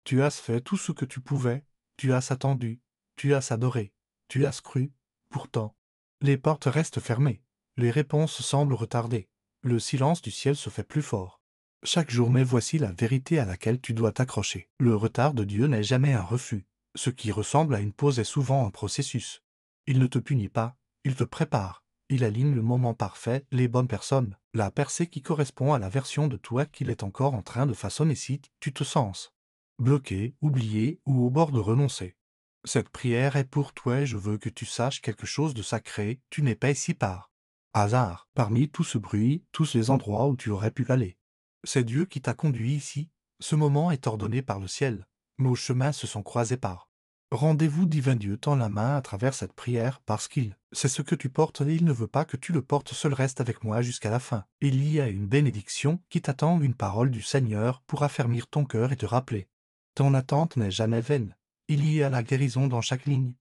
Tu as fait tout ce que tu pouvais, tu as attendu, tu as adoré, tu as cru. Pourtant, les portes restent fermées, les réponses semblent retardées, le silence du ciel se fait plus fort. Chaque jour, mais voici la vérité à laquelle tu dois t'accrocher. Le retard de Dieu n'est jamais un refus. Ce qui ressemble à une pause est souvent un processus. Il ne te punit pas, il te prépare. Il aligne le moment parfait, les bonnes personnes, la percée qui correspond à la version de toi qu'il est encore en train de façonner si tu te sens bloqué, oublié ou au bord de renoncer. Cette prière est pour toi et je veux que tu saches quelque chose de sacré, tu n'es pas ici par hasard, parmi tout ce bruit, tous les endroits où tu aurais pu aller. C'est Dieu qui t'a conduit ici, ce moment est ordonné par le ciel, nos chemins se sont croisés par. Rendez-vous divin Dieu tend la main à travers cette prière parce qu'il sait ce que tu portes et il ne veut pas que tu le portes seul, reste avec moi jusqu'à la fin. Il y a une bénédiction qui t'attend, une parole du Seigneur pour affermir ton cœur et te rappeler. Ton attente n'est jamais vaine. Il y a la guérison dans chaque ligne,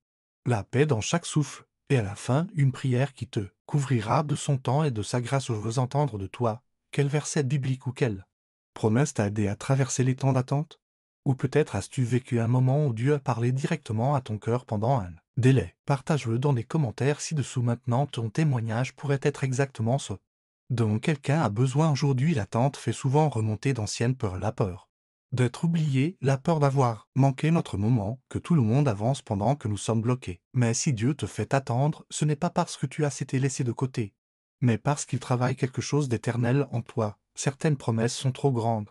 la paix dans chaque souffle, et à la fin, une prière qui te couvrira de son temps et de sa grâce. Je veux entendre de toi, quel verset biblique ou quelle promesse t'a aidé à traverser les temps d'attente? Ou peut-être as-tu vécu un moment où Dieu a parlé directement à ton cœur pendant un délai? Partage-le dans les commentaires ci-dessous. Maintenant, ton témoignage pourrait être exactement ce dont quelqu'un a besoin aujourd'hui. L'attente fait souvent remonter d'anciennes peurs, la peur d'être oublié, la peur d'avoir manqué notre moment, que tout le monde avance pendant que nous sommes bloqués. Mais si Dieu te fait attendre, ce n'est pas parce que tu as été laissé de côté, mais parce qu'il travaille quelque chose d'éternel en toi. Certaines promesses sont trop grandes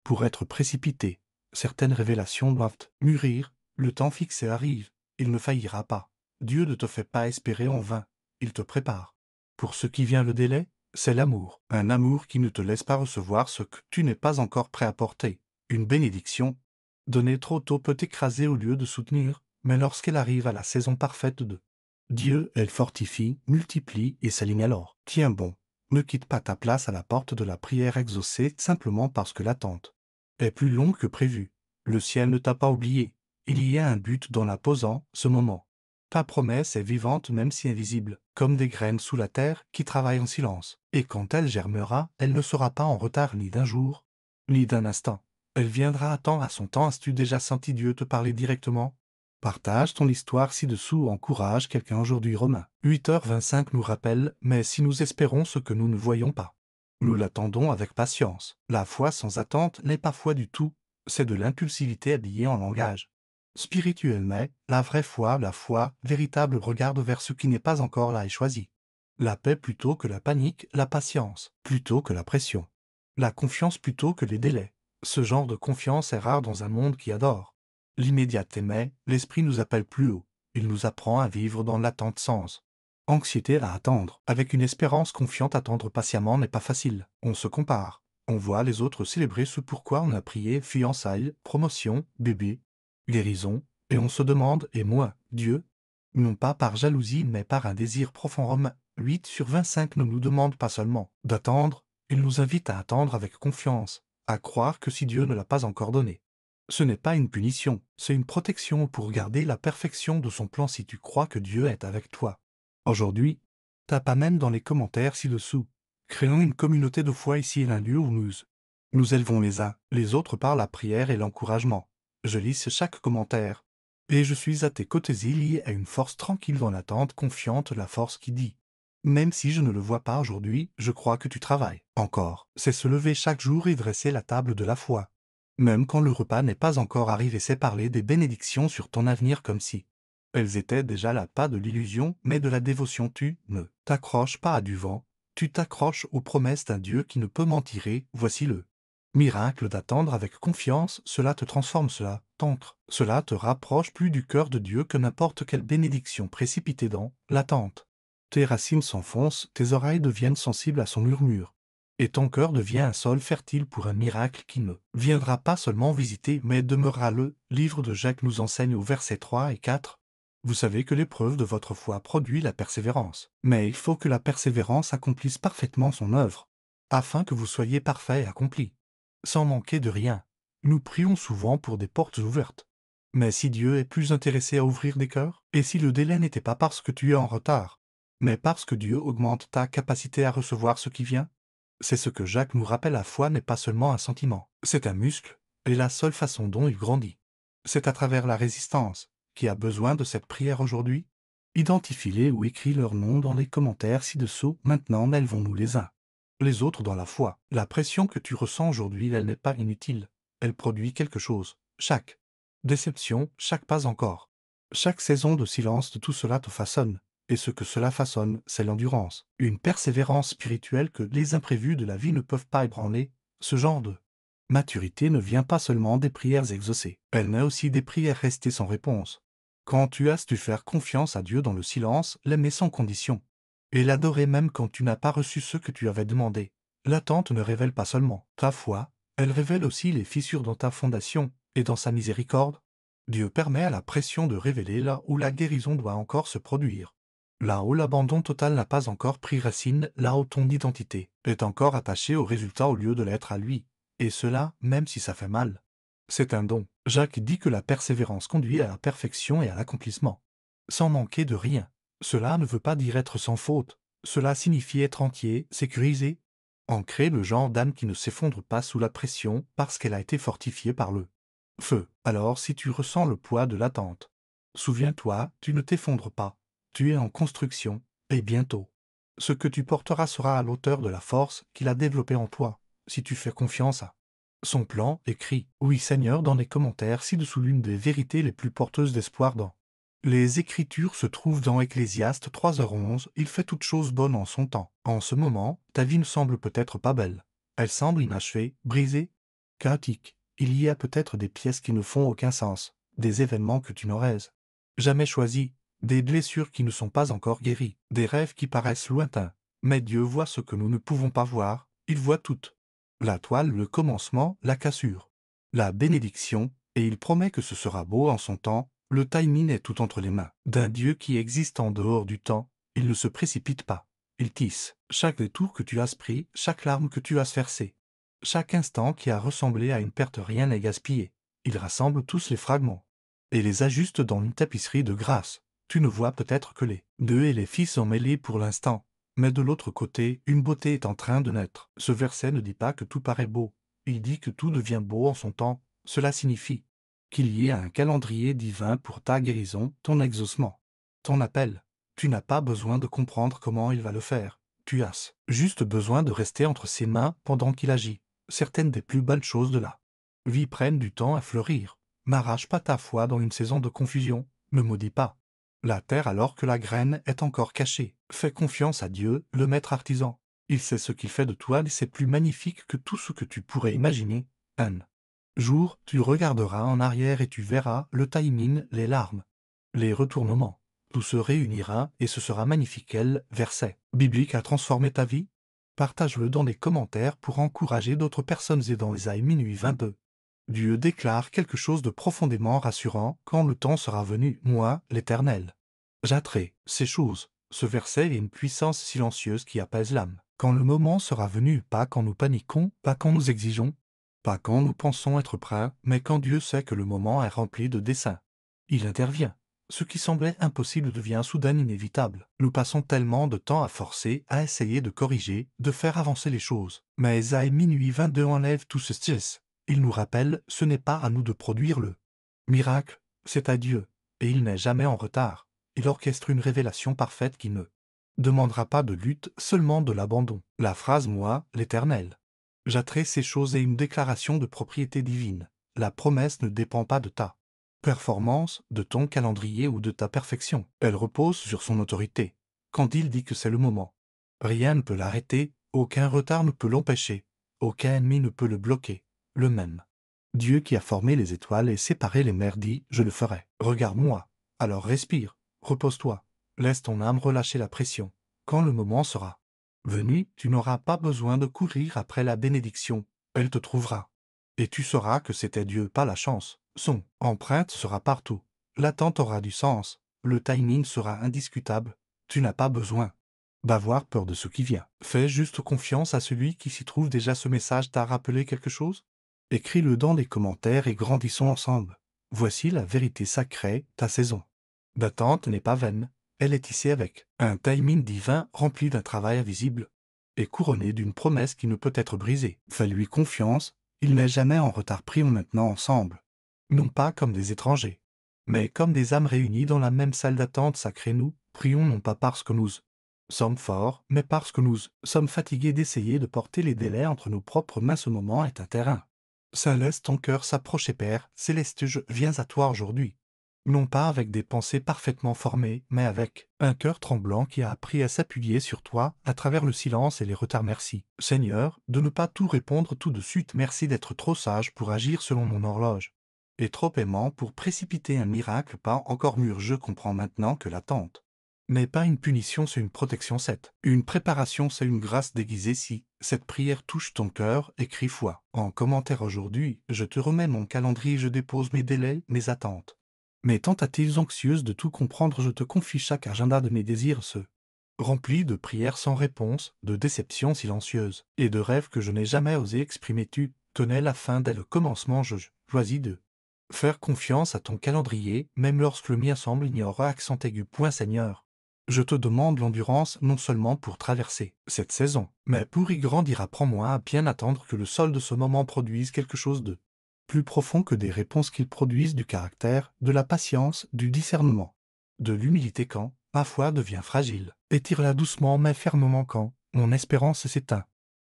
pour être précipitées. Certaines révélations doivent mûrir. Le temps fixé arrive. Il ne faillira pas. Dieu ne te fait pas espérer en vain. Il te prépare. Pour ce qui vient, le délai, c'est l'amour. Un amour qui ne te laisse pas recevoir ce que tu n'es pas encore prêt à porter. Une bénédiction, donnée trop tôt, peut écraser au lieu de soutenir, mais lorsqu'elle arrive à la saison parfaite de Dieu, elle fortifie, multiplie et s'aligne alors. Tiens bon, ne quitte pas ta place à la porte de la prière exaucée simplement parce que l'attente est plus longue que prévu. Le ciel ne t'a pas oublié. Il y a un but dans la posant ce moment. Ta promesse est vivante même si invisible, comme des graines sous la terre qui travaillent en silence. Et quand elle germera, elle ne sera pas en retard ni d'un jour, ni d'un instant. Elle viendra à temps, à son temps. As-tu déjà senti Dieu te parler directement? Partage ton histoire ci-dessous, encourage quelqu'un aujourd'hui. Romains 8h25 nous rappelle, mais si nous espérons ce que nous ne voyons pas, nous l'attendons avec patience. La foi sans attente n'est pas foi du tout, c'est de l'impulsivité habillée en langage spirituel, mais la vraie foi, la foi véritable, regarde vers ce qui n'est pas encore là et choisit la paix plutôt que la panique, la patience plutôt que la pression, la confiance plutôt que les délais. Ce genre de confiance est rare dans un monde qui adore l'immédiateté, mais l'esprit nous appelle plus haut. Il nous apprend à vivre dans l'attente sans anxiété à attendre. Avec une espérance confiante, attendre patiemment n'est pas facile. On se compare. On voit les autres célébrer ce pourquoi on a prié, fiançailles, promotion, bébé, guérison, et on se demande, et moi, Dieu? Non pas par jalousie mais par un désir profond. Romains 8/25 ne nous demande pas seulement d'attendre, il nous invite à attendre avec confiance, à croire que si Dieu ne l'a pas encore donné, ce n'est pas une punition, c'est une protection pour garder la perfection de son plan. Si tu crois que Dieu est avec toi aujourd'hui, tape même dans les commentaires ci-dessous. Créons une communauté de foi ici, un lieu où nous élevons les uns les autres par la prière et l'encouragement. Je lis chaque commentaire, et je suis à tes côtés. Il y a une force tranquille dans l'attente, confiante, la force qui dit même si je ne le vois pas aujourd'hui, je crois que tu travailles encore. C'est se lever chaque jour et dresser la table de la foi. Même quand le repas n'est pas encore arrivé, c'est parler des bénédictions sur ton avenir comme si elles étaient déjà là, pas de l'illusion, mais de la dévotion. Tu ne t'accroches pas à du vent, tu t'accroches aux promesses d'un Dieu qui ne peut mentir. Et voici le miracle d'attendre avec confiance. Cela te transforme, cela t'ancre, cela te rapproche plus du cœur de Dieu que n'importe quelle bénédiction précipitée dans l'attente. Tes racines s'enfoncent, tes oreilles deviennent sensibles à son murmure, et ton cœur devient un sol fertile pour un miracle qui ne viendra pas seulement visiter, mais demeurera. Le livre de Jacques nous enseigne au verset 3 et 4. Vous savez que l'épreuve de votre foi produit la persévérance, mais il faut que la persévérance accomplisse parfaitement son œuvre, afin que vous soyez parfaits et accomplis, sans manquer de rien. Nous prions souvent pour des portes ouvertes. Mais si Dieu est plus intéressé à ouvrir des cœurs, et si le délai n'était pas parce que tu es en retard, mais parce que Dieu augmente ta capacité à recevoir ce qui vient? C'est ce que Jacques nous rappelle, la foi n'est pas seulement un sentiment, c'est un muscle, et la seule façon dont il grandit, C'est à travers la résistance qui a besoin de cette prière aujourd'hui. Identifie-les ou écris leur nom dans les commentaires ci-dessous. Maintenant, élevons-nous les uns les autres dans la foi. La pression que tu ressens aujourd'hui, elle n'est pas inutile. Elle produit quelque chose. Chaque déception, chaque pas encore. Chaque saison de silence de tout cela te façonne. Et ce que cela façonne, c'est l'endurance. Une persévérance spirituelle que les imprévus de la vie ne peuvent pas ébranler. Ce genre de maturité ne vient pas seulement des prières exaucées. Elle naît aussi des prières restées sans réponse. Quand tu as su faire confiance à Dieu dans le silence, l'aimer sans condition. Et l'adorer même quand tu n'as pas reçu ce que tu avais demandé. L'attente ne révèle pas seulement ta foi, elle révèle aussi les fissures dans ta fondation et dans sa miséricorde. Dieu permet à la pression de révéler là où la guérison doit encore se produire. Là où l'abandon total n'a pas encore pris racine, là où ton identité est encore attachée au résultat au lieu de l'être à lui. Et cela, même si ça fait mal. C'est un don. Jacques dit que la persévérance conduit à la perfection et à l'accomplissement. Sans manquer de rien. Cela ne veut pas dire être sans faute. Cela signifie être entier, sécurisé, ancré, le genre d'âme qui ne s'effondre pas sous la pression parce qu'elle a été fortifiée par le feu. Alors si tu ressens le poids de l'attente, souviens-toi, tu ne t'effondres pas. Tu es en construction, et bientôt. Ce que tu porteras sera à l'auteur de la force qu'il a développée en toi, si tu fais confiance à son plan. Écrit « Oui Seigneur » dans les commentaires ci-dessous. L'une des vérités les plus porteuses d'espoir dans les Écritures se trouve dans Ecclésiaste 3h11, il fait toutes choses bonnes en son temps. En ce moment, ta vie ne semble peut-être pas belle. Elle semble inachevée, brisée, chaotique. Il y a peut-être des pièces qui ne font aucun sens, des événements que tu n'aurais jamais choisis, des blessures qui ne sont pas encore guéries, des rêves qui paraissent lointains. Mais Dieu voit ce que nous ne pouvons pas voir, il voit tout. La toile, le commencement, la cassure, la bénédiction, et il promet que ce sera beau en son temps. Le timing est tout entre les mains d'un Dieu qui existe en dehors du temps. Il ne se précipite pas. Il tisse chaque détour que tu as pris, chaque larme que tu as versée, chaque instant qui a ressemblé à une perte, rien n'est gaspillé. Il rassemble tous les fragments et les ajuste dans une tapisserie de grâce. Tu ne vois peut-être que les deux et les fils sont mêlés pour l'instant, mais de l'autre côté, une beauté est en train de naître. Ce verset ne dit pas que tout paraît beau, il dit que tout devient beau en son temps. Cela signifie qu'il y ait un calendrier divin pour ta guérison, ton exaucement, ton appel. Tu n'as pas besoin de comprendre comment il va le faire. Tu as juste besoin de rester entre ses mains pendant qu'il agit. Certaines des plus belles choses de la vie prennent du temps à fleurir. N'arrache pas ta foi dans une saison de confusion. Ne maudis pas la terre alors que la graine est encore cachée. Fais confiance à Dieu, le maître artisan. Il sait ce qu'il fait de toi et c'est plus magnifique que tout ce que tu pourrais imaginer. Un jour, tu regarderas en arrière et tu verras le timing, les larmes, les retournements. Tout se réunira et ce sera magnifique. Quel verset biblique a transformé ta vie? Partage-le dans les commentaires pour encourager d'autres personnes. Et dans Ésaïe minuit 22, Dieu déclare quelque chose de profondément rassurant quand le temps sera venu. Moi, l'Éternel, j'hâterai ces choses. Ce verset est une puissance silencieuse qui apaise l'âme. Quand le moment sera venu, pas quand nous paniquons, pas quand nous exigeons, pas quand nous pensons être prêts, mais quand Dieu sait que le moment est rempli de desseins. Il intervient. Ce qui semblait impossible devient soudain inévitable. Nous passons tellement de temps à forcer, à essayer de corriger, de faire avancer les choses. Mais Ésaïe minuit 22 enlève tout ce stress. Il nous rappelle, ce n'est pas à nous de produire le miracle, c'est à Dieu. Et il n'est jamais en retard. Il orchestre une révélation parfaite qui ne demandera pas de lutte, seulement de l'abandon. La phrase « Moi, l'Éternel, j'hâterai ces choses » est une déclaration de propriété divine. La promesse ne dépend pas de ta performance, de ton calendrier ou de ta perfection. Elle repose sur son autorité. Quand il dit que c'est le moment, rien ne peut l'arrêter, aucun retard ne peut l'empêcher, aucun ennemi ne peut le bloquer. Le même Dieu qui a formé les étoiles et séparé les mers dit « Je le ferai ». Regarde-moi. Alors respire, repose-toi, laisse ton âme relâcher la pression. Quand le moment sera venu, tu n'auras pas besoin de courir après la bénédiction, elle te trouvera. Et tu sauras que c'était Dieu, pas la chance. Son empreinte sera partout. L'attente aura du sens. Le timing sera indiscutable. Tu n'as pas besoin d'avoir peur de ce qui vient. Fais juste confiance à celui qui s'y trouve déjà. Ce message t'a rappelé quelque chose? Écris-le dans les commentaires et grandissons ensemble. Voici la vérité sacrée, ta saison d'attente n'est pas vaine. Elle est tissée avec un timing divin rempli d'un travail invisible et couronné d'une promesse qui ne peut être brisée. Fais-lui confiance, il n'est jamais en retard. Prions maintenant ensemble. non pas comme des étrangers, mais comme des âmes réunies dans la même salle d'attente sacrée. Nous prions non pas parce que nous sommes forts, mais parce que nous sommes fatigués d'essayer de porter les délais entre nos propres mains. Ce moment est un terrain. Ça laisse ton cœur s'approcher, Père Céleste, je viens à toi aujourd'hui. Non pas avec des pensées parfaitement formées, mais avec un cœur tremblant qui a appris à s'appuyer sur toi à travers le silence et les retards. Merci, Seigneur, de ne pas tout répondre tout de suite. Merci d'être trop sage pour agir selon mon horloge, et trop aimant pour précipiter un miracle pas encore mûr. Je comprends maintenant que l'attente n'est pas une punition, c'est une protection. C'est une préparation, c'est une grâce déguisée. Si cette prière touche ton cœur, écris foi en commentaire aujourd'hui. Je te remets mon calendrier, je dépose mes délais, mes attentes, mes tentatives anxieuses de tout comprendre. Je te confie chaque agenda de mes désirs, ceux remplis de prières sans réponse, de déceptions silencieuses, et de rêves que je n'ai jamais osé exprimer. Tu connais la fin dès le commencement. Je choisis de faire confiance à ton calendrier, même lorsque le mien semble ignorer. Accent aigu. Point. Seigneur, je te demande l'endurance non seulement pour traverser cette saison, mais pour y grandir. Apprends-moi à bien attendre que le sol de ce moment produise quelque chose de plus profond que des réponses, qu'il produise du caractère, de la patience, du discernement, de l'humilité quand ma foi devient fragile. Étire-la doucement mais fermement quand mon espérance s'éteint.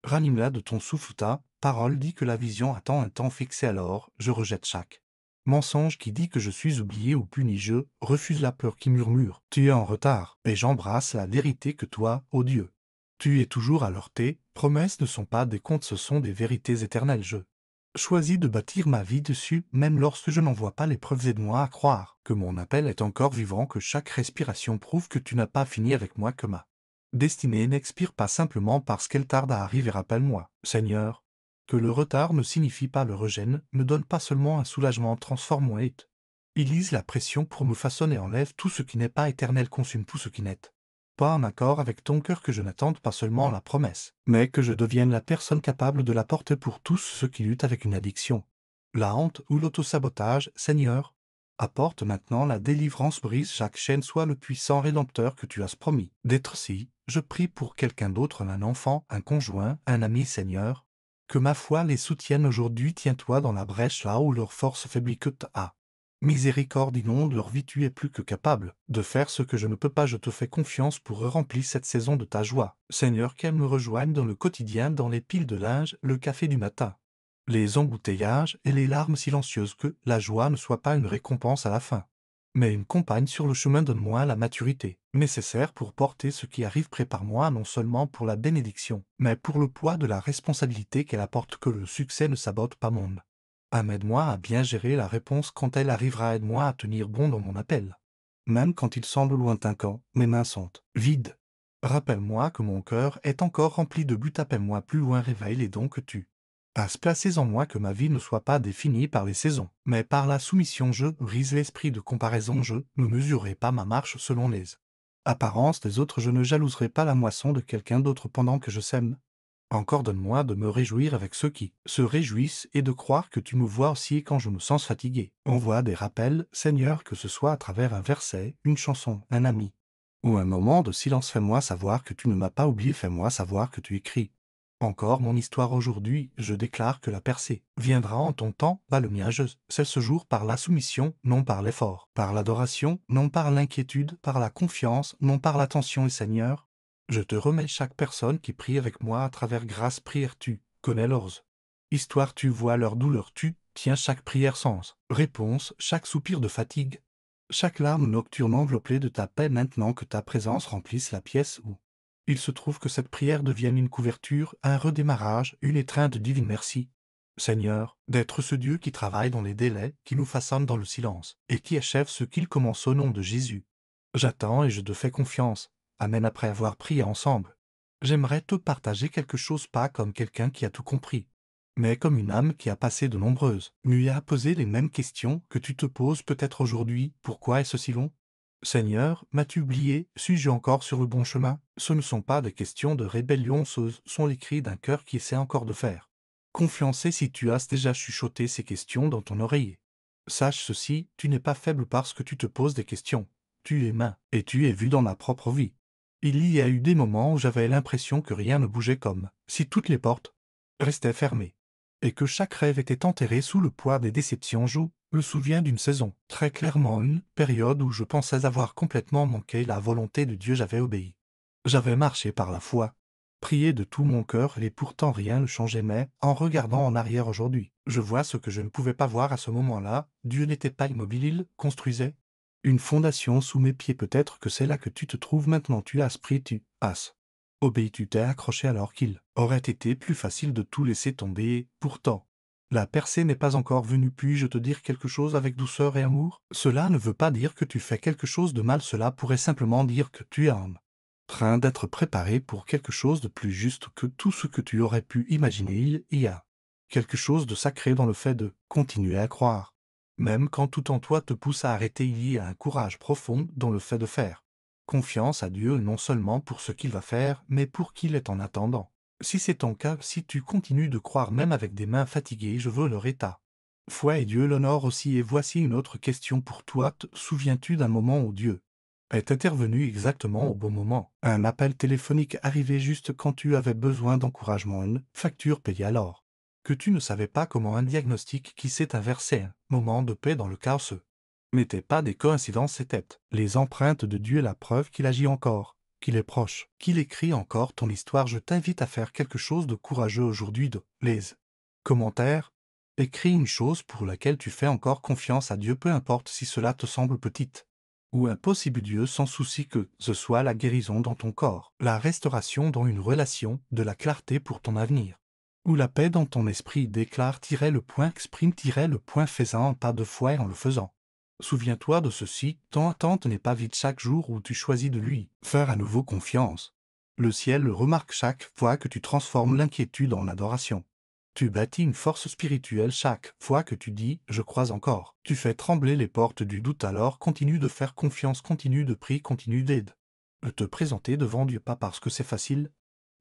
Ranime-la de ton souffle. Ta parole dit que la vision attend un temps fixé. Alors je rejette chaque mensonge qui dit que je suis oublié ou puni. Je refuse la peur qui murmure tu es en retard, et j'embrasse la vérité que toi, ô Dieu, tu es toujours à l'heure. Tes promesses ne sont pas des contes, ce sont des vérités éternelles. Je choisis de bâtir ma vie dessus, même lorsque je n'en vois pas les preuves. Aide-moi à croire que mon appel est encore vivant, que chaque respiration prouve que tu n'as pas fini avec moi, que ma destinée n'expire pas simplement parce qu'elle tarde à arriver. Rappelle-moi, Seigneur, que le retard ne signifie pas le rejet. Ne donne pas seulement un soulagement, transforme-moi et ilise la pression pour me façonner. Enlève tout ce qui n'est pas éternel, consume tout ce qui n'est pas en accord avec ton cœur. Que je n'attende pas seulement la promesse, mais que je devienne la personne capable de la porter pour tous ceux qui luttent avec une addiction, la honte ou l'autosabotage. Seigneur, apporte maintenant la délivrance, brise chaque chaîne, sois le puissant rédempteur que tu as promis d'être. Si je prie pour quelqu'un d'autre, un enfant, un conjoint, un ami, Seigneur, que ma foi les soutienne aujourd'hui. Tiens-toi dans la brèche là où leur force faiblit, que ta miséricorde inonde leur vie. Tu es plus que capable de faire ce que je ne peux pas. Je te fais confiance pour remplir cette saison de ta joie. Seigneur, qu'elle me rejoigne dans le quotidien, dans les piles de linge, le café du matin, les embouteillages et les larmes silencieuses. Que la joie ne soit pas une récompense à la fin, mais une compagne sur le chemin. Donne-moi la maturité nécessaire pour porter ce qui arrive. Prépare-moi non seulement pour la bénédiction, mais pour le poids de la responsabilité qu'elle apporte. Que le succès ne sabote pas mon âme. Aide-moi à bien gérer la réponse quand elle arrivera. Aide-moi à tenir bon dans mon appel, même quand il semble lointain, quand mes mains sont vides. Rappelle-moi que mon cœur est encore rempli de buts. Appelle-moi plus loin, réveille les dons que tu as placés en moi. Que ma vie ne soit pas définie par les saisons, mais par la soumission. Je brise l'esprit de comparaison. Je ne mesurerai pas ma marche selon les apparences des autres. Je ne jalouserai pas la moisson de quelqu'un d'autre pendant que je sème. Encore donne-moi de me réjouir avec ceux qui se réjouissent, et de croire que tu me vois aussi quand je me sens fatigué. Envoie des rappels, Seigneur, que ce soit à travers un verset, une chanson, un ami, ou un moment de silence. Fais-moi savoir que tu ne m'as pas oublié. Fais-moi savoir que tu écris encore mon histoire aujourd'hui. Je déclare que la percée viendra en ton temps, pas le mien. Je sais ce jour par la soumission, non par l'effort, par l'adoration, non par l'inquiétude, par la confiance, non par l'attention. Et Seigneur, je te remets chaque personne qui prie avec moi à travers grâce. Prière, tu connais leurs histoires, tu vois leur douleur, tu tiens chaque prière sans réponse, chaque soupir de fatigue, chaque larme nocturne enveloppée de ta paix. Maintenant que ta présence remplisse la pièce où il se trouve, que cette prière devienne une couverture, un redémarrage, une étreinte divine. Merci, Seigneur, d'être ce Dieu qui travaille dans les délais, qui nous façonne dans le silence, et qui achève ce qu'il commence. Au nom de Jésus, j'attends et je te fais confiance. Amen. Après avoir prié ensemble, j'aimerais te partager quelque chose, pas comme quelqu'un qui a tout compris, mais comme une âme qui a passé de nombreuses nuits à poser les mêmes questions que tu te poses peut-être aujourd'hui. Pourquoi est-ce si long? Seigneur, m'as-tu oublié? Suis-je encore sur le bon chemin? Ce ne sont pas des questions de rébellion, ce sont les cris d'un cœur qui essaie encore de faire confiance. Et si tu as déjà chuchoté ces questions dans ton oreiller, sache ceci, tu n'es pas faible parce que tu te poses des questions. Tu es humain, et tu es vu dans ma propre vie. Il y a eu des moments où j'avais l'impression que rien ne bougeait, comme si toutes les portes restaient fermées, et que chaque rêve était enterré sous le poids des déceptions. me souviens d'une saison, très clairement une période où je pensais avoir complètement manqué la volonté de Dieu, j'avais obéi. J'avais marché par la foi, prié de tout mon cœur et pourtant rien ne changeait, mais en regardant en arrière aujourd'hui, je vois ce que je ne pouvais pas voir à ce moment-là. Dieu n'était pas immobile, il construisait une fondation sous mes pieds. Peut-être que c'est là que tu te trouves maintenant. Tu as pris, tu as obéi, tu t'es accroché alors qu'il aurait été plus facile de tout laisser tomber. Pourtant, la percée n'est pas encore venue. Puis-je te dire quelque chose avec douceur et amour? Cela ne veut pas dire que tu fais quelque chose de mal, cela pourrait simplement dire que tu es en train d'être préparé pour quelque chose de plus juste que tout ce que tu aurais pu imaginer. Il y a quelque chose de sacré dans le fait de continuer à croire. Même quand tout en toi te pousse à arrêter, il y a un courage profond dans le fait de faire confiance à Dieu, non seulement pour ce qu'il va faire, mais pour qui il est en attendant. Si c'est ton cas, si tu continues de croire même avec des mains fatiguées, je veux leur état. Foi et Dieu l'honneur aussi. Et voici une autre question pour toi. Te souviens-tu d'un moment où Dieu est intervenu exactement au bon moment? Un appel téléphonique arrivé juste quand tu avais besoin d'encouragement, une facture payée alors que tu ne savais pas comment, un diagnostic qui s'est inversé, un moment de paix dans le chaos. Ce n'était pas des coïncidences, c'était les empreintes de Dieu, la preuve qu'il agit encore, qu'il est proche, qu'il écrit encore ton histoire. Je t'invite à faire quelque chose de courageux aujourd'hui. De les commentaires, écris une chose pour laquelle tu fais encore confiance à Dieu, peu importe si cela te semble petite ou impossible. Dieu, sans souci que ce soit la guérison dans ton corps, la restauration dans une relation, de la clarté pour ton avenir, ou la paix dans ton esprit. Déclare le point, exprime le point, faisant un pas de foi et en le faisant. Souviens-toi de ceci, ton attente n'est pas vide chaque jour où tu choisis de lui faire à nouveau confiance. Le ciel le remarque chaque fois que tu transformes l'inquiétude en adoration. Tu bâtis une force spirituelle chaque fois que tu dis « je crois encore ». Tu fais trembler les portes du doute, alors continue de faire confiance, continue de prier, continue d'aide. De te présenter devant Dieu, pas parce que c'est facile,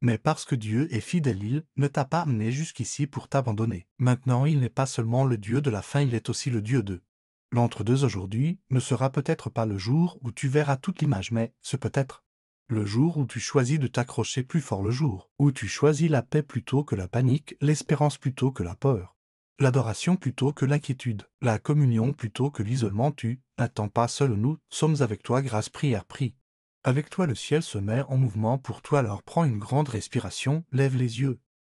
mais parce que Dieu est fidèle. Il ne t'a pas amené jusqu'ici pour t'abandonner. Maintenant, il n'est pas seulement le Dieu de la fin, il est aussi le Dieu de l'entre-deux. Aujourd'hui ne sera peut-être pas le jour où tu verras toute l'image, mais ce peut-être le jour où tu choisis de t'accrocher plus fort, le jour où tu choisis la paix plutôt que la panique, l'espérance plutôt que la peur, l'adoration plutôt que l'inquiétude, la communion plutôt que l'isolement. Tu n'attends pas seul, nous sommes avec toi. Grâce, prière, prie. Avec toi, le ciel se met en mouvement pour toi, alors prends une grande respiration, lève les yeux.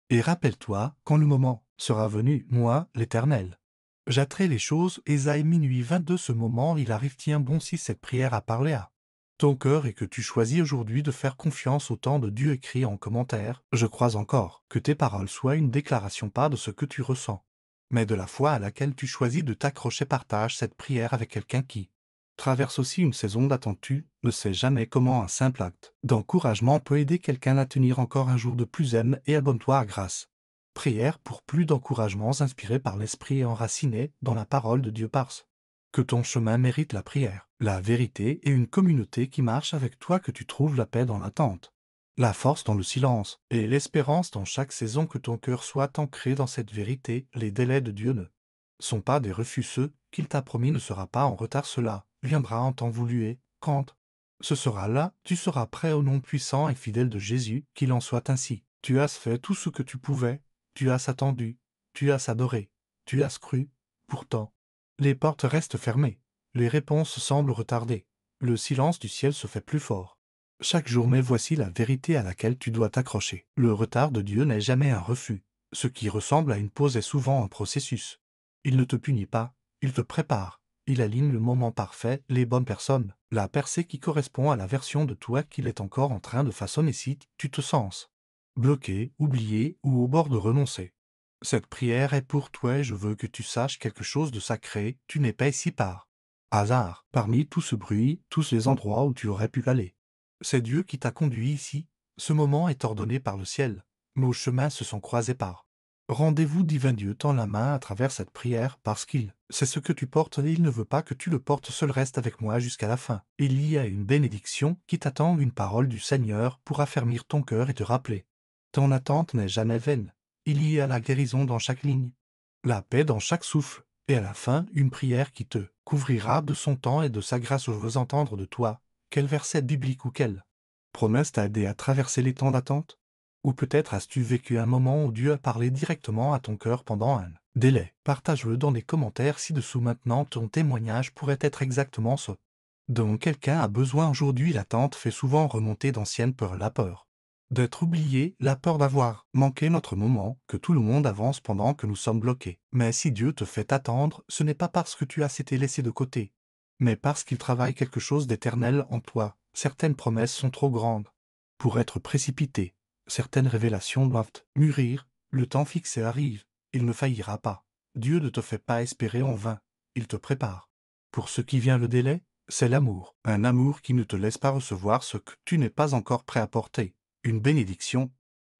Et rappelle-toi, quand le moment sera venu, moi, l'Éternel, j'atterai les choses. Ésaïe minuit 22. Ce moment, il arrive. Tiens bon, si cette prière a parlé à ton cœur et que tu choisis aujourd'hui de faire confiance au temps de Dieu, écrit en commentaire « Je crois encore ». Que tes paroles soient une déclaration, pas de ce que tu ressens, mais de la foi à laquelle tu choisis de t'accrocher. Partage cette prière avec quelqu'un qui traverse aussi une saison d'attente. Tu ne sais jamais comment un simple acte d'encouragement peut aider quelqu'un à tenir encore un jour de plus. Aime et abonne-toi à Grâce. Prière pour plus d'encouragements inspirés par l'Esprit et enracinés dans la parole de Dieu, parce que ton chemin mérite la prière, la vérité et une communauté qui marche avec toi. Que tu trouves la paix dans l'attente, la force dans le silence et l'espérance dans chaque saison. Que ton cœur soit ancré dans cette vérité. Les délais de Dieu ne sont pas des refus. Ce qu'il t'a promis ne sera pas en retard. Cela viendra en temps voulu, et quand ce sera là, tu seras prêt. Au nom puissant et fidèle de Jésus, qu'il en soit ainsi. Tu as fait tout ce que tu pouvais, tu as attendu, tu as adoré, tu as cru. Pourtant, les portes restent fermées, les réponses semblent retardées, le silence du ciel se fait plus fort chaque jour. Mais voici la vérité à laquelle tu dois t'accrocher. Le retard de Dieu n'est jamais un refus. Ce qui ressemble à une pause est souvent un processus. Il ne te punit pas, il te prépare. Il aligne le moment parfait, les bonnes personnes, la percée qui correspond à la version de toi qu'il est encore en train de façonner. Si tu te sens bloqué, oublié ou au bord de renoncer, cette prière est pour toi, et je veux que tu saches quelque chose de sacré. Tu n'es pas ici par hasard, parmi tout ce bruit, tous les endroits où tu aurais pu aller. C'est Dieu qui t'a conduit ici. Ce moment est ordonné par le ciel. Nos chemins se sont croisés par rendez-vous divin. Dieu tend la main à travers cette prière parce qu'il sait ce que tu portes et il ne veut pas que tu le portes seul. Reste avec moi jusqu'à la fin. Il y a une bénédiction qui t'attend, une parole du Seigneur pour affermir ton cœur et te rappeler. Ton attente n'est jamais vaine. Il y a la guérison dans chaque ligne, la paix dans chaque souffle, et à la fin, une prière qui te couvrira de son temps et de sa grâce. Je veux entendre de toi quel verset biblique ou quelle promesse t'a aidé à traverser les temps d'attente. Ou peut-être as-tu vécu un moment où Dieu a parlé directement à ton cœur pendant un Délai. Partage-le dans les commentaires ci-dessous maintenant. Ton témoignage pourrait être exactement ce dont quelqu'un a besoin aujourd'hui. L'attente fait souvent remonter d'anciennes peurs. La peur d'être oublié, la peur d'avoir manqué notre moment, que tout le monde avance pendant que nous sommes bloqués. Mais si Dieu te fait attendre, ce n'est pas parce que tu as été laissé de côté, mais parce qu'il travaille quelque chose d'éternel en toi. Certaines promesses sont trop grandes pour être précipitées. Certaines révélations doivent mûrir. Le temps fixé arrive. Il ne faillira pas. Dieu ne te fait pas espérer en vain. Il te prépare. Pour ce qui vient le délai, c'est l'amour. Un amour qui ne te laisse pas recevoir ce que tu n'es pas encore prêt à porter. Une bénédiction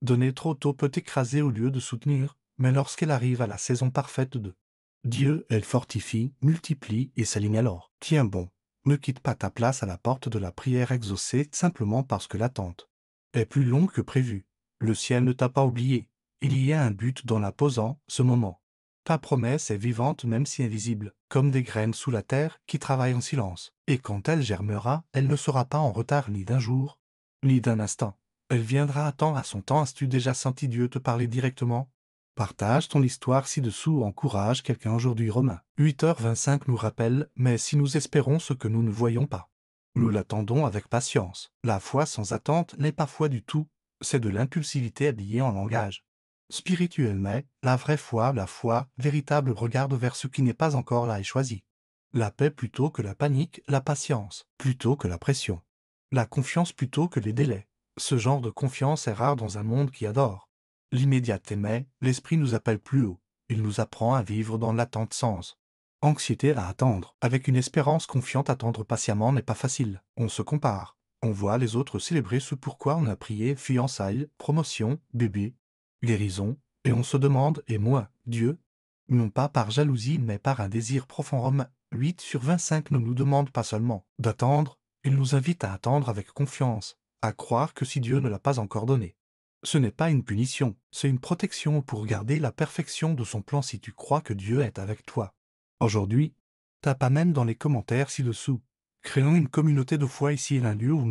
donnée trop tôt peut t'écraser au lieu de soutenir, mais lorsqu'elle arrive à la saison parfaite de Dieu, elle fortifie, multiplie et s'aligne alors. Tiens bon, ne quitte pas ta place à la porte de la prière exaucée simplement parce que l'attente est plus longue que prévu. Le ciel ne t'a pas oublié. Il y a un but dans la posant, ce moment. Ta promesse est vivante même si invisible, comme des graines sous la terre qui travaillent en silence. Et quand elle germera, elle ne sera pas en retard ni d'un jour, ni d'un instant. Elle viendra à temps à son temps. As-tu déjà senti Dieu te parler directement? Partage ton histoire ci-dessous. Encourage quelqu'un aujourd'hui. Romains 8h25 nous rappelle, mais si nous espérons ce que nous ne voyons pas, nous l'attendons avec patience. La foi sans attente n'est pas foi du tout, c'est de l'impulsivité habillée en langage spirituel. Mais la vraie foi, la foi véritable, regarde vers ce qui n'est pas encore là et choisit la paix plutôt que la panique, la patience plutôt que la pression, la confiance plutôt que les délais. Ce genre de confiance est rare dans un monde qui adore l'immédiateté, mais l'esprit nous appelle plus haut. Il nous apprend à vivre dans l'attente sans anxiété, à attendre avec une espérance confiante. Attendre patiemment n'est pas facile. On se compare. On voit les autres célébrer ce pourquoi on a prié, fiançailles, promotion, bébé, guérison, et on se demande, et moi, Dieu? Non pas par jalousie mais par un désir profond. Romains 8/25 ne nous demande pas seulement d'attendre, il nous invite à attendre avec confiance, à croire que si Dieu ne l'a pas encore donné, ce n'est pas une punition, c'est une protection pour garder la perfection de son plan. Si tu crois que Dieu est avec toi aujourd'hui, tape Amen dans les commentaires ci-dessous. Créons une communauté de foi ici, un lieu où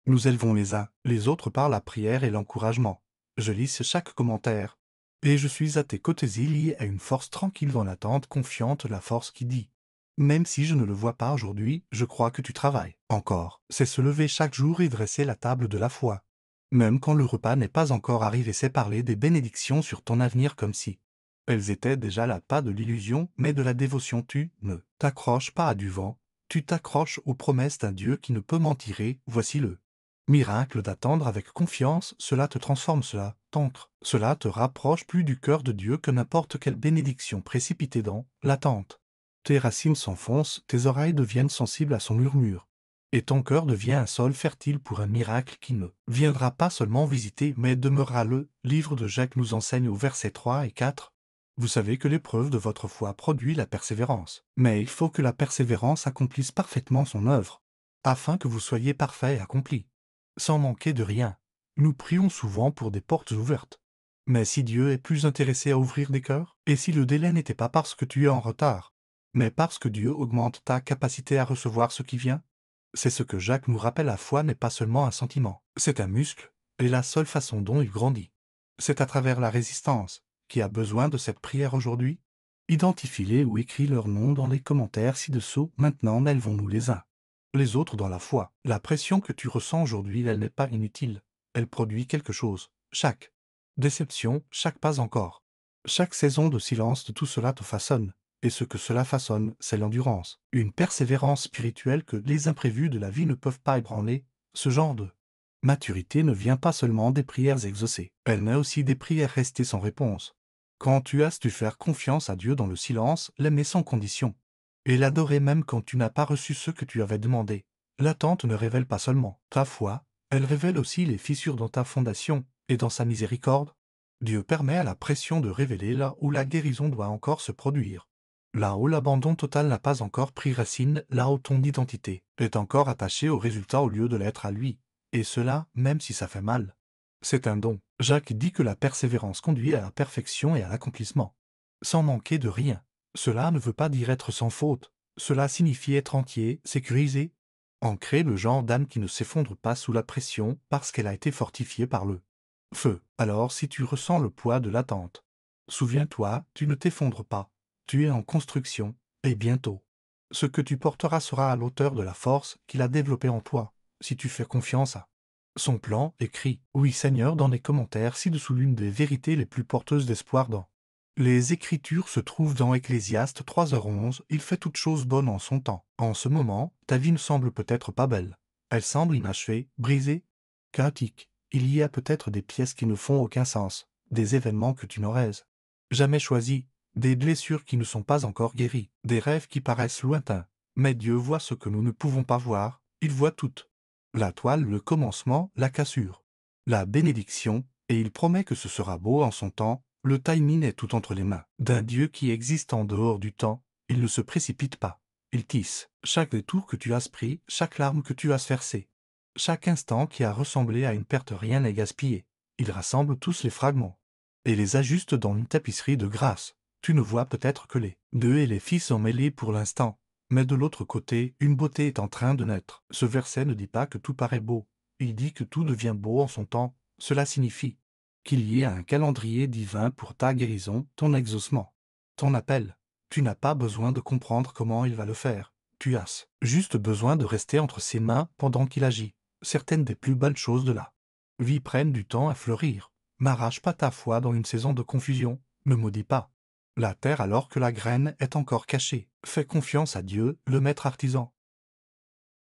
nous élevons les uns les autres par la prière et l'encouragement. Je lis chaque commentaire, et je suis à tes côtés. Il y a une force tranquille dans l'attente, confiante, la force qui dit même si je ne le vois pas aujourd'hui, je crois que tu travailles encore. C'est se lever chaque jour et dresser la table de la foi. Même quand le repas n'est pas encore arrivé, c'est parler des bénédictions sur ton avenir comme si elles étaient déjà là, pas de l'illusion, mais de la dévotion. Tu ne t'accroches pas à du vent, tu t'accroches aux promesses d'un Dieu qui ne peut mentir. Et voici le miracle d'attendre avec confiance. Cela te transforme, cela t'ancre, cela te rapproche plus du cœur de Dieu que n'importe quelle bénédiction précipitée dans l'attente. Tes racines s'enfoncent, tes oreilles deviennent sensibles à son murmure, et ton cœur devient un sol fertile pour un miracle qui ne viendra pas seulement visiter mais demeurera. Le livre de Jacques nous enseigne au verset 3 et 4. Vous savez que l'épreuve de votre foi produit la persévérance, mais il faut que la persévérance accomplisse parfaitement son œuvre, afin que vous soyez parfaits et accomplis, sans manquer de rien. Nous prions souvent pour des portes ouvertes. Mais si Dieu est plus intéressé à ouvrir des cœurs, et si le délai n'était pas parce que tu es en retard, mais parce que Dieu augmente ta capacité à recevoir ce qui vient? C'est ce que Jacques nous rappelle. La foi n'est pas seulement un sentiment, c'est un muscle, et la seule façon dont il grandit, c'est à travers la résistance. Qui a besoin de cette prière aujourd'hui? Identifie-les ou écris leur nom dans les commentaires ci-dessous. Maintenant, élevons-nous les uns les autres dans la foi. La pression que tu ressens aujourd'hui, elle n'est pas inutile. Elle produit quelque chose. Chaque déception, chaque pas encore, chaque saison de silence, de tout cela te façonne. Et ce que cela façonne, c'est l'endurance. Une persévérance spirituelle que les imprévus de la vie ne peuvent pas ébranler. Ce genre de maturité ne vient pas seulement des prières exaucées. Elle naît aussi des prières restées sans réponse. Quand tu as su faire confiance à Dieu dans le silence, l'aimer sans condition, et l'adorer même quand tu n'as pas reçu ce que tu avais demandé. L'attente ne révèle pas seulement ta foi, elle révèle aussi les fissures dans ta fondation, et dans sa miséricorde, Dieu permet à la pression de révéler là où la guérison doit encore se produire. Là où l'abandon total n'a pas encore pris racine, là où ton identité est encore attachée au résultat au lieu de l'être à lui. Et cela, même si ça fait mal. C'est un don. Jacques dit que la persévérance conduit à la perfection et à l'accomplissement, sans manquer de rien. Cela ne veut pas dire être sans faute. Cela signifie être entier, sécurisé, ancré, le genre d'âme qui ne s'effondre pas sous la pression parce qu'elle a été fortifiée par le feu. Alors si tu ressens le poids de l'attente, Souviens-toi, tu ne t'effondres pas. Tu es en construction, et bientôt. Ce que tu porteras sera à l'auteur de la force qu'il a développée en toi, si tu fais confiance à son plan. Écrit oui Seigneur dans les commentaires ci-dessous l'une des vérités les plus porteuses d'espoir dans les Écritures se trouve dans Ecclésiaste 3h11, il fait toute chose bonne en son temps. En ce moment, ta vie ne semble peut-être pas belle. Elle semble inachevée, brisée, chaotique. Il y a peut-être des pièces qui ne font aucun sens, des événements que tu n'aurais jamais choisis, des blessures qui ne sont pas encore guéries, des rêves qui paraissent lointains. Mais Dieu voit ce que nous ne pouvons pas voir, il voit tout. La toile, le commencement, la cassure, la bénédiction, et il promet que ce sera beau en son temps. Le timing est tout entre les mains d'un Dieu qui existe en dehors du temps. Il ne se précipite pas. Il tisse chaque détour que tu as pris, chaque larme que tu as versée, chaque instant qui a ressemblé à une perte, rien n'est gaspillé. Il rassemble tous les fragments et les ajuste dans une tapisserie de grâce. Tu ne vois peut-être que les deux et les fils sont mêlés pour l'instant, mais de l'autre côté, une beauté est en train de naître. Ce verset ne dit pas que tout paraît beau, il dit que tout devient beau en son temps. Cela signifie qu'il y a un calendrier divin pour ta guérison, ton exaucement, ton appel. Tu n'as pas besoin de comprendre comment il va le faire. Tu as juste besoin de rester entre ses mains pendant qu'il agit. Certaines des plus belles choses de la vie prennent du temps à fleurir. M'arrache pas ta foi dans une saison de confusion, ne maudis pas la terre alors que la graine est encore cachée. Fais confiance à Dieu, le maître artisan.